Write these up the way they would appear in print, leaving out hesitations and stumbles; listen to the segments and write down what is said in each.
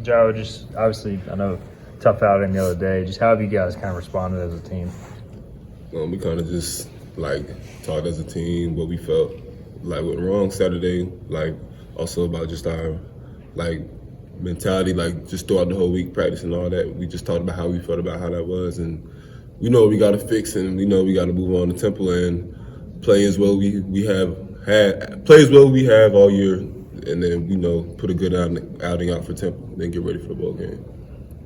Joe, just obviously, I know tough outing the other day. Just how have you guys kind of responded as a team? We kind of just talked as a team what we felt went wrong Saturday. Also about just our mentality. Just throughout the whole week, practice and all that. We just talked about how we felt about how that was, and we know we got to fix, and we know we got to move on to Temple and play as well we have all year, and then put a good outing out for Temple, and then get ready for the bowl game.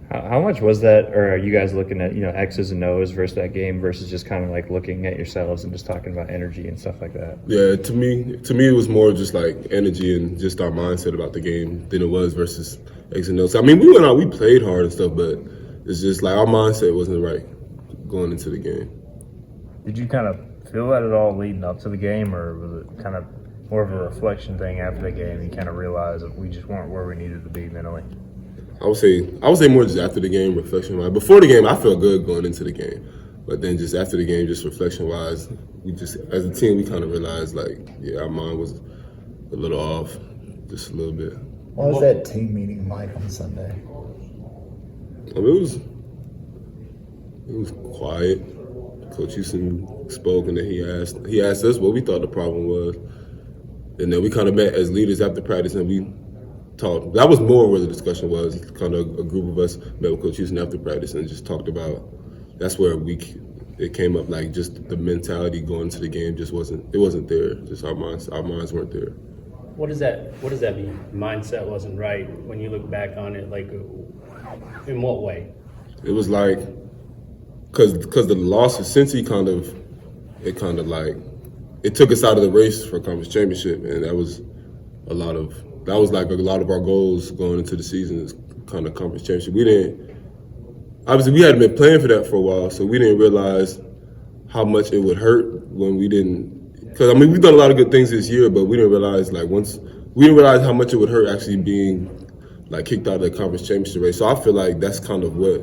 How much was that, or are you guys looking at X's and O's versus that game versus just kind of looking at yourselves and just talking about energy and stuff like that? Yeah, to me it was more just energy and just our mindset about the game than it was versus X's and O's. I mean, we went out, we played hard and stuff, but it's just our mindset wasn't right going into the game. Did you kind of feel that at all leading up to the game, or was it kind of more of a reflection thing after the game? You kind of realized that we just weren't where we needed to be mentally. I would say more just after the game, reflection-wise. Before the game, I felt good going into the game, but then just after the game, just reflection-wise, we just as a team we kind of realized our mind was a little off, just a little bit. What was that team meeting like on Sunday? It was quiet. Coach Houston spoke, and then he asked us what we thought the problem was, and then we kind of met as leaders after practice, and we talked. That was more where the discussion was. Kind of a group of us met with Coach Houston after practice and just talked about. That's where it came up, just the mentality going into the game just wasn't there. Just our minds weren't there. What does that mean? Mindset wasn't right. When you look back on it, in what way? It was because the loss of Cincy it took us out of the race for conference championship, and that was a lot of our goals going into the season is kind of conference championship. We hadn't been playing for that for a while, so we didn't realize how much it would hurt when we didn't. Because we've done a lot of good things this year, but we didn't realize how much it would hurt actually being kicked out of the conference championship race. So I feel that's kind of what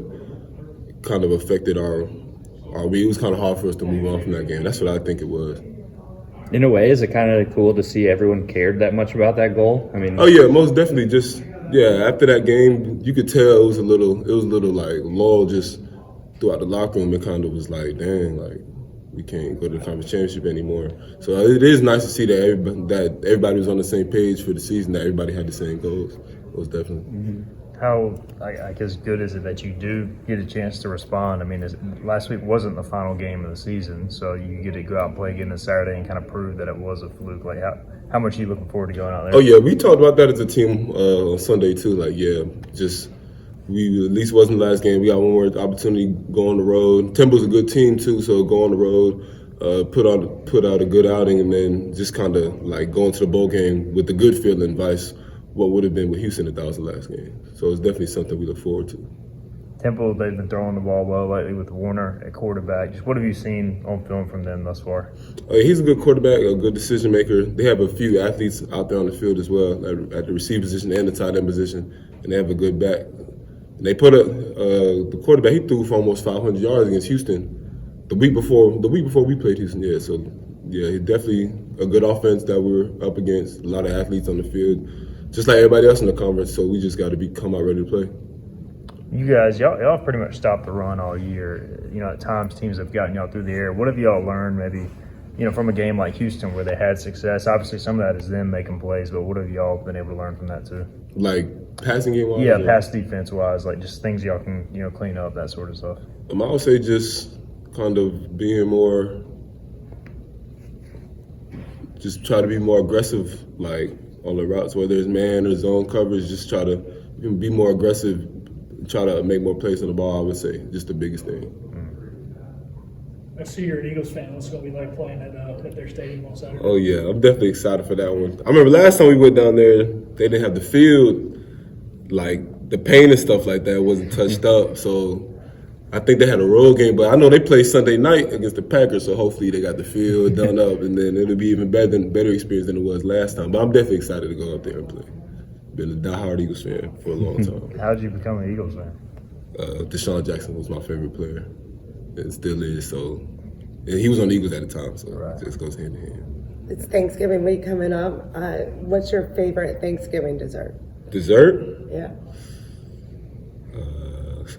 kind of affected our it was kind of hard for us to move on from that game. That's what I think it was. In a way, is it kind of cool to see everyone cared that much about that goal? I mean, oh yeah, most definitely. After that game, you could tell it was a little lull just throughout the locker room. It kind of was dang, we can't go to the conference championship anymore. So it is nice to see that everybody was on the same page for the season, that everybody had the same goals. Most definitely. Mm-hmm. How good is it that you do get a chance to respond? I mean, last week wasn't the final game of the season, so you get to go out and play again this Saturday and kind of prove that it was a fluke. How much are you looking forward to going out there? Oh yeah, we talked about that as a team on Sunday too. We at least wasn't the last game. We got one more opportunity to go on the road. Temple's a good team too, so go on the road, put out a good outing, and then just kind of go into the bowl game with the good feeling, vice what would have been with Houston if that was the last game. So it's definitely something we look forward to. Temple, they've been throwing the ball well lately with Warner at quarterback. Just what have you seen on film from them thus far? He's a good quarterback, a good decision maker. They have a few athletes out there on the field as well, at the receiver position and the tight end position, and they have a good back. And they put the quarterback. He threw for almost 500 yards against Houston the week before we played Houston. Yeah, so he's definitely a good offense that we're up against. A lot of athletes on the field, just like everybody else in the conference. So we just got to come out ready to play. You guys, y'all pretty much stopped the run all year. At times teams have gotten y'all through the air. What have y'all learned maybe, from a game like Houston where they had success? Obviously some of that is them making plays, but what have y'all been able to learn from that too? Passing game wise? Yeah, pass defense wise, just things y'all can, clean up, that sort of stuff. I would say just kind of being more, just try to be more aggressive, on the routes, whether it's man or zone coverage, just try to be more aggressive, try to make more plays on the ball, I would say, just the biggest thing. I see you're an Eagles fan. What's it going to be like playing at their stadium on Saturday? Oh, yeah, I'm definitely excited for that one. I remember last time we went down there, they didn't have the field, the paint and stuff like that wasn't touched up, so I think they had a road game, but I know they play Sunday night against the Packers, so hopefully they got the field done up, and then it'll be even better experience than it was last time. But I'm definitely excited to go up there and play. Been a diehard Eagles fan for a long time. How did you become an Eagles fan? Deshaun Jackson was my favorite player, and still is. So, and he was on the Eagles at the time, so it just goes hand in hand. It's Thanksgiving week coming up. What's your favorite Thanksgiving dessert? Dessert? Yeah.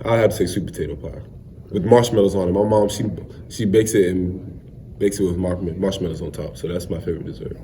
I have to say sweet potato pie with marshmallows on it. My mom she bakes it with marshmallows on top, so that's my favorite dessert.